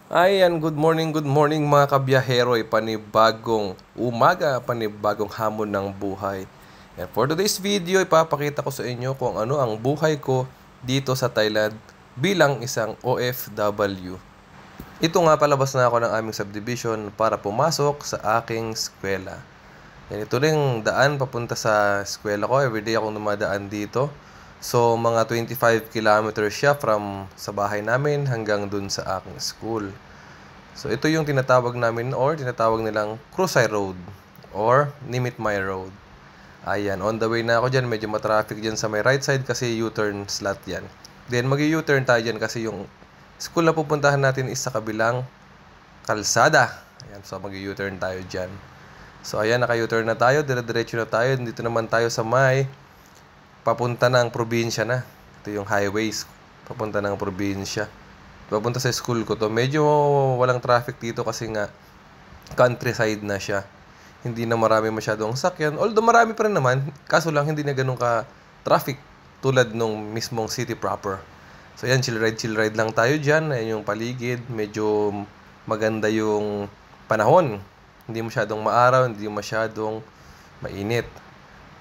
Ayan, good morning mga kabiyahero. Panibagong umaga, panibagong hamon ng buhay. And for today's video, ipapakita ko sa inyo kung ano ang buhay ko dito sa Thailand bilang isang OFW. Ito nga, palabas na ako ng aming subdivision para pumasok sa aking eskwela. Yan, ito rin daan papunta sa eskwela ko. Everyday akong dumadaan dito. So, mga 25 kilometers siya from sa bahay namin hanggang dun sa aking school. So, ito yung tinatawag namin or tinatawag nilang Crusay Road or Nimit May Road. Ayan, on the way na ako dyan. Medyo matraffic dyan sa may right side kasi U-turn slot yan. Then, mag-U-turn tayo dyan kasi yung school na pupuntahan natin is sa kabilang kalsada. Ayan, so mag-U-turn tayo dyan. So, ayan, naka-U-turn na tayo. Dire-diretso na tayo. Dito naman tayo sa may papunta ng probinsya na. Ito yung highways. Papunta ng probinsya. Papunta sa school ko to. Medyo walang traffic dito kasi nga countryside na siya. Hindi na marami masyadong sakyan. Although marami pa rin naman. Kaso lang hindi na ganun ka traffic tulad nung mismong city proper. So yan, chill ride lang tayo dyan. Ayan yung paligid. Medyo maganda yung panahon. Hindi masyadong maaraw, hindi masyadong mainit.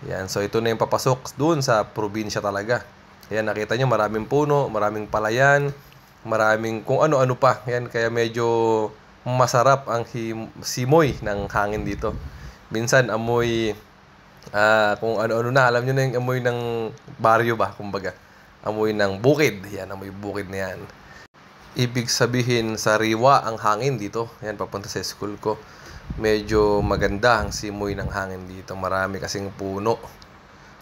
Yan, so ito na yung papasok dun sa probinsya talaga. Ayan, nakita nyo, maraming puno, maraming palayan, maraming kung ano-ano pa. Yan, kaya medyo masarap ang simoy ng hangin dito. Minsan, amoy, kung ano-ano na, alam nyo na yung amoy ng baryo ba, kumbaga. Amoy ng bukid. Yan, amoy bukid na yan. Ibig sabihin, sariwa ang hangin dito. Yan, papunta sa school ko. Medyo maganda ang simoy ng hangin dito. Marami kasing puno.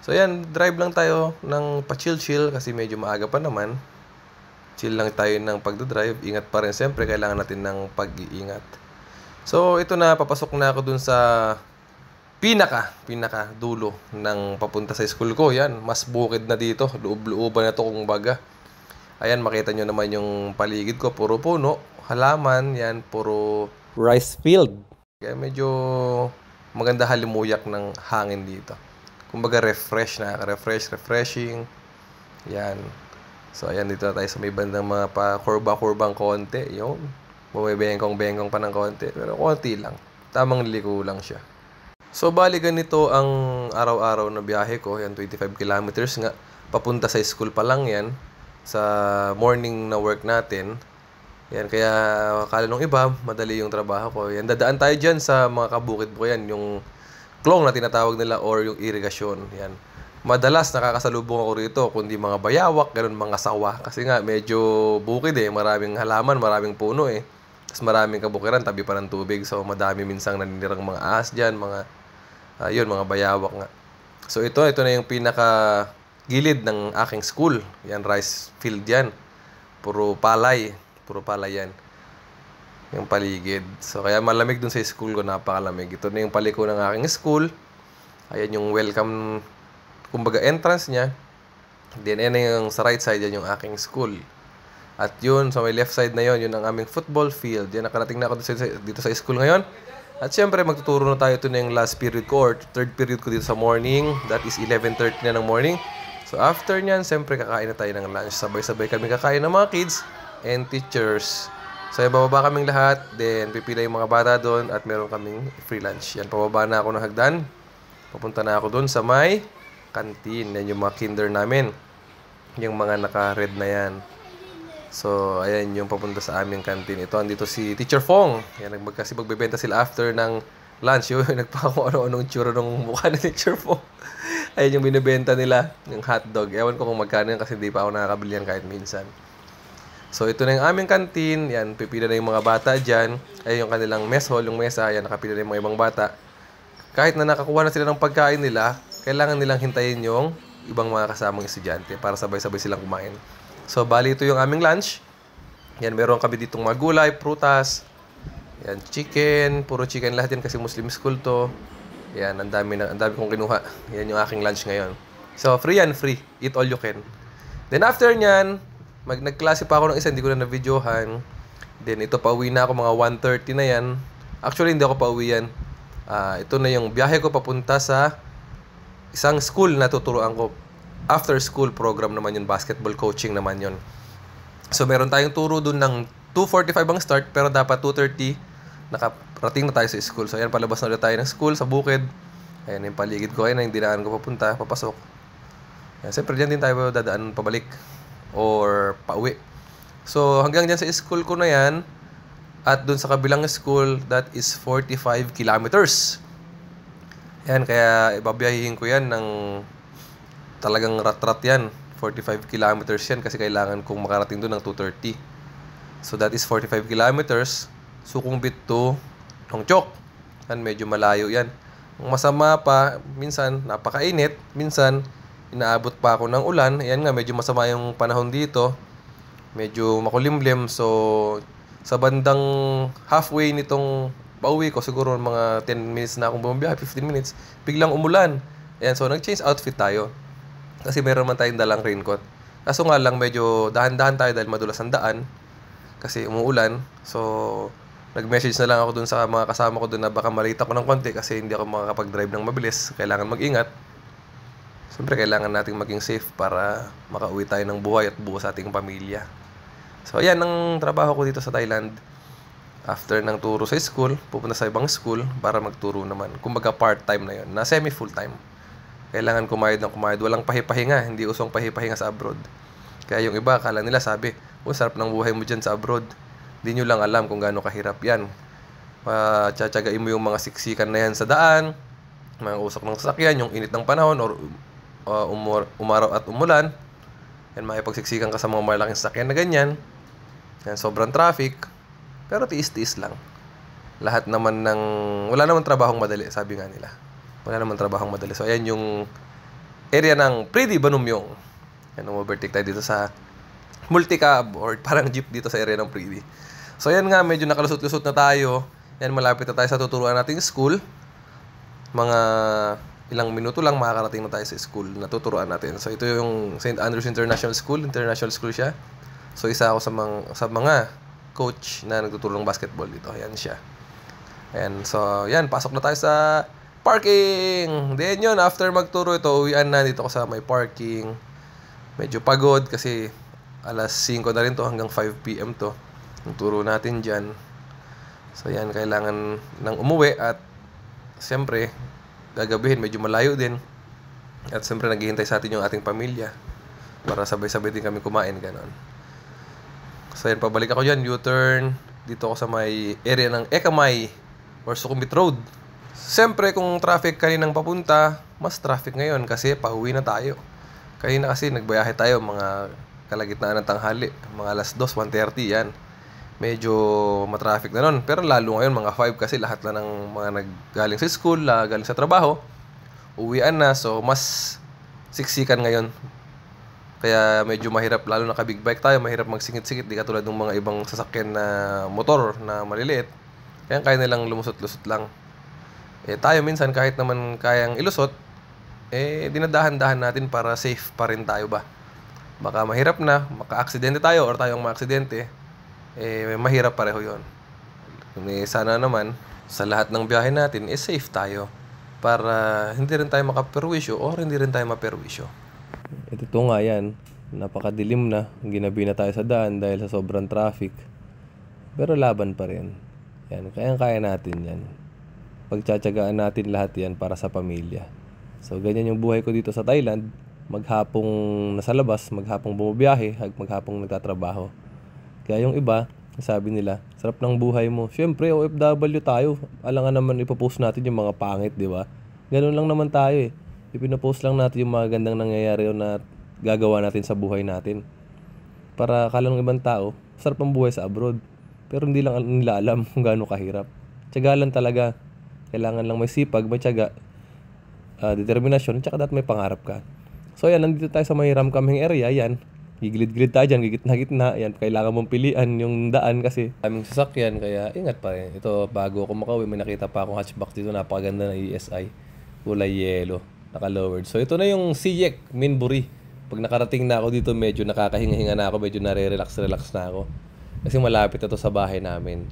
So yan, drive lang tayo ng pa-chill-chill kasi medyo maaga pa naman. Chill lang tayo ng pagdodrive. Ingat pa rin. Siyempre, kailangan natin ng pag-iingat. So, ito na. Papasok na ako dun sa pinaka dulo ng papunta sa school ko. Yan, mas bukid na dito. Loob-looban na to kung baga. Ayan, makita nyo naman yung paligid ko. Puro puno, halaman. Yan, puro rice field. Kaya medyo maganda halimuyak ng hangin dito. Kumbaga refreshing. Yan. So, ayan, dito na tayo sa may bandang mga pa-kurba-kurbang konti. Yun. Bumibengkong-bengkong pa ng konti. Pero konti lang. Tamang liko lang siya. So, bali ganito ang araw-araw na biyahe ko. Yan, 25 kilometers nga. Papunta sa school pa lang yan. Sa morning na work natin. Yan, kaya akala nung iba, madali yung trabaho ko. Yan, dadaan tayo dyan sa mga kabukid po yan. Yung klong na tinatawag nila or yung irigasyon. Yan. Madalas nakakasalubong ako rito, kundi mga bayawak, ganun mga sawa. Kasi nga, medyo bukid eh. Maraming halaman, maraming puno eh. Tapos maraming kabukiran, tabi pa ng tubig. So, madami minsang naninirang mga ahas dyan, mga bayawak nga. So, ito na yung pinaka gilid ng aking school. Yan, rice field yan. Puro palay yan. Yung paligid. So, kaya malamig dun sa school ko, napakalamig. Ito na yung paliko ng aking school. Ayan yung welcome, kumbaga entrance niya. Then, ayan yung sa right side, yan yung aking school. At yun, sa may left side na yun ang aming football field. Yan, nakarating na ako dito sa school ngayon. At syempre, magtuturo na tayo. Ito na yung last period ko or third period ko dito sa morning. That is 11:30 na ng morning. So, after nyan, syempre, kakain na tayo ng lunch. Sabay-sabay kami kakain ng mga kids and teachers. So, bababa kaming lahat. Then, pipila yung mga bata doon at meron kaming free lunch. Yan, pababa na ako ng hagdan. Papunta na ako doon sa may canteen. Yan yung mga kinder namin. Yung mga naka-red na yan. So, ayan yung papunta sa aming canteen. Ito, andito si Teacher Fong. Yan, kasi magbebenta sila after ng lunch. Yung nagpako ano-anong tsura ng mukha ni Teacher Fong. Ayan yung binibenta nila, yung hotdog. Ewan ko kung magkano yan kasi hindi pa ako nakakabili yan kahit minsan. So, ito na yung aming canteen. Yan, pipila na yung mga bata dyan. Ayan yung kanilang mess hall, yung mesa. Yan, nakapila na yung mga ibang bata. Kahit na nakakuha na sila ng pagkain nila, kailangan nilang hintayin yung ibang mga kasamang estudyante para sabay-sabay silang kumain. So, bali ito yung aming lunch. Yan, meron kami ditong mga gulay, prutas. Yan, chicken. Puro chicken lahat yan kasi Muslim school to. Yan, ang dami kong kinuha. Yan yung aking lunch ngayon. So, free yan, free. Eat all you can. Then, after nyan, nagklase pa ako ng isa, hindi ko na na-videohan. Then, ito, pauwi na ako, mga 1:30 na yan. Actually, hindi ako pauwi yan. Ito na yung biyahe ko papunta sa isang school na tuturuan ko. After school program naman yun, basketball coaching naman yun. So, meron tayong turo dun ng 2:45 ang start, pero dapat 2:30 nakarating na tayo sa school. So ayan, palabas na ulit tayo ng school sa bukid. Ayan yung paligid ko, ayan yung dinaan ko papunta, papasok. Ayan, siyempre dyan din tayo dadaan pabalik or pauwi. So hanggang dyan sa school ko na yan, at dun sa kabilang school, that is 45 kilometers. Ayan, kaya ibabiyahihin ko yan ng talagang rat-rat yan. 45 kilometers yan kasi kailangan kong makarating doon ng 2:30. So that is 45 kilometers. Sukhumvit to Nongchok. Yan, medyo malayo yan. Ang masama pa, minsan napakainit, minsan inaabot pa ako ng ulan. Ayan nga, medyo masama yung panahon dito. Medyo makulimlim. So sa bandang halfway nitong pauwi ko, siguro mga 10 minutes na akong bumabiyahe, 15 minutes, biglang umulan. Ayan, so nag-change outfit tayo. Kasi meron man tayong dalang raincoat. Kaso nga lang, medyo dahan-dahan tayo dahil madulas ang daan. Kasi umuulan. So nag-message na lang ako dun sa mga kasama ko dun na baka malate ako ng konti kasi hindi ako makakapag-drive ng mabilis. Kailangan mag-ingat. Siyempre, kailangan nating maging safe para makauwi tayo ng buhay at buo sa ating pamilya. So, ayan ang trabaho ko dito sa Thailand. After ng turo sa school, pupunta sa ibang school para magturo naman. Kumbaga part-time na yun, na semi-full-time. Kailangan kumayod ng kumayod. Walang pahipahinga, hindi usong pahipahinga sa abroad. Kaya yung iba, akala nila sabi, sarap ng buhay mo dyan sa abroad. Hindi nyo lang alam kung gaano kahirap yan. Tsatsagain mo yung mga siksikan na yan sa daan, mga usok ng sasakyan, yung init ng panahon, or umaraw at umulan. Yan, makipagsiksikan ka sa mga malaking sasakyan na ganyan. Yan, sobrang traffic. Pero tiis-tiis lang. Lahat naman ng... Wala naman trabahong madali, sabi nga nila. Wala naman trabahong madali. So, ayan yung area ng Pridi Banumyong. Yan, overtake tayo dito sa multicab or parang jeep dito sa area ng Pridi. So, ayan nga, medyo nakalusot-lusot na tayo. Yan, malapit na tayo sa tuturuan nating school. Mga ilang minuto lang makakarating na tayo sa school na tuturuan natin. So, ito yung St. Andrews International School. International school siya. So, isa ako sa mga coach na nagtuturo ng basketball dito. Ayan siya. Ayan. So, yan. Pasok na tayo sa parking. Then yun, after magturo ito, uwian na dito ako sa may parking. Medyo pagod kasi alas 5 na rin to hanggang 5 PM to. Yung turo natin dyan. So, yan. Kailangan nang umuwi at siyempre, gagabihin. Medyo malayo din. At siyempre, naghihintay sa atin yung ating pamilya para sabay-sabay din kami kumain. Ganon. So, yan, pabalik ako dyan, U-turn. Dito ako sa may area ng Ekamay or Sukhumvit Road. Siyempre, kung traffic kaninang papunta, mas traffic ngayon kasi pauwi na tayo. Kanina kasi nagbayahe tayo, mga kalagitnaan ng tanghali. Mga alas 2, 1:30 yan. Medyo matraffic na nun. Pero lalo ngayon, mga 5 kasi lahat na ng mga naggaling sa school, galing sa trabaho, uwian na. So, mas siksikan ngayon. Kaya medyo mahirap, lalo na ka-big bike tayo, mahirap magsingit-singit, di katulad ng mga ibang sasakyan na motor na maliliit. Kaya kaya nilang lumusot-lusot lang. Tayo minsan kahit naman kayang ilusot, dinadahan-dahan natin para safe pa rin tayo ba. Baka mahirap na, maka-aksidente tayo or tayong ma-aksidente, mahirap pareho yun. Sana naman, sa lahat ng biyahe natin, safe tayo. Para hindi rin tayo makaperwisyo or hindi rin tayo maperwisyo. Ito nga yan, napakadilim na, ginabi na tayo sa daan dahil sa sobrang traffic. Pero laban pa rin. Yan, kaya natin yan. Pagtsatsagaan natin lahat yan para sa pamilya. So, ganyan yung buhay ko dito sa Thailand. Maghapong nasa labas, maghapong bumabiyahe, maghapong nagtatrabaho. Kaya yung iba, sabi nila, sarap ng buhay mo. Siyempre, OFW tayo. Alangan naman ipopost natin yung mga pangit, di ba? Ganun lang naman tayo eh. Ipinopost lang natin yung mga gandang nangyayari na gagawa natin sa buhay natin. Para akala ng ibang tao, sarap ang buhay sa abroad. Pero hindi lang nila alam kung gaano kahirap. Tiyaga lang talaga. Kailangan lang may sipag, may tiyaga, determinasyon, tsaka dapat may pangarap ka. So yan, nandito tayo sa may Ramkhamhaeng area, yan. Gigilid-gilid tayo dyan, gigitna-gitna, yan. Kailangan mong pilian yung daan kasi aming sasakyan, kaya ingat pa rin. Ito, bago ako makauwi, may nakita pa akong hatchback dito, napakaganda na ESI. Kulay yellow. Naka-lowered. So, ito na yung Siyek, Minburi. Pag nakarating na ako dito, medyo nakakahinga-hinga na ako, medyo nare-relax na ako. Kasi malapit na to sa bahay namin.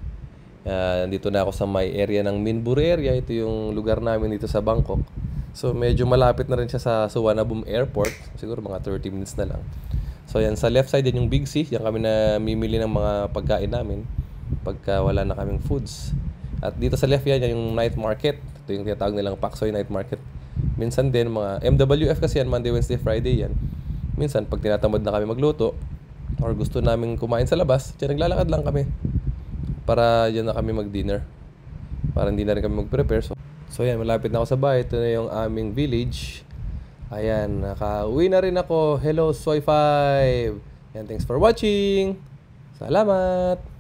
Dito na ako sa may area ng Minburi area. Ito yung lugar namin dito sa Bangkok. So, medyo malapit na rin siya sa Suvarnabhumi Airport. Siguro mga 30 minutes na lang. So yan, sa left side yan yung Big C. Yan kami na mimili ng mga pagkain namin pagka wala na kaming foods. At dito sa left yan yung night market. Ito yung tinatawag nilang Paksoy Night Market. Minsan din mga MWF kasi yan, Monday, Wednesday, Friday yan. Minsan pag tinatamad na kami magluto or gusto namin kumain sa labas, dyan naglalakad lang kami para dyan na kami mag-dinner. Para hindi na rin kami mag-prepare. So yan, malapit na ako sa bahay. Ito na yung aming village. Ayan, nakauwi na rin ako. Hello, Soy 5. Yan, thanks for watching. Salamat.